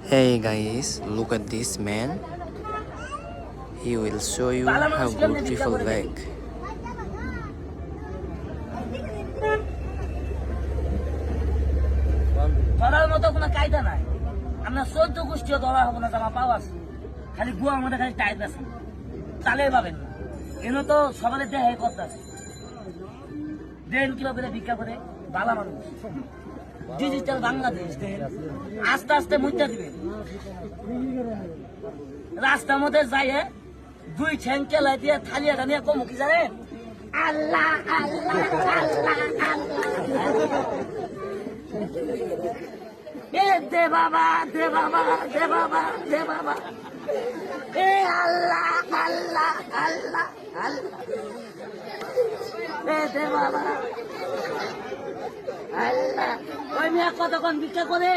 Hey guys, look at this man. He will show you how beautiful lake. ধরার মতো কোনো কায়দা নাই। আমরা 14 গোষ্ঠীও ধরা হবো না, জামা পাওয়া আছে। খালি গুয়ার মধ্যে খালি টাইট আছে, চালে পাবেন না। এনে তো সবাই দেহে করতে আছে। 1.5 কিলো করে ভিক্ষা করে বালা মানুষ। ডিজিটাল বাংলাদেশ আস্তে আস্তে মুদ্রা দিবে। রাস্তার মধ্যে যাইয়ে 2 ঠ্যাং কেলাই দিয়ে থালিয়াটা নিয়ে কমু কি জানেন? আল্লাহ আল্লাহ আল্লাহ আল্লাহ। এ দে বাবা দে বাবা দে বাবা দে বাবা, এ আল্লাহ আল্লাহ আল্লাহ আল্লাহ, এ দে বাবা আল্লাহ। ওই মেয়ে কতক্ষণ ভিক্ষা করে?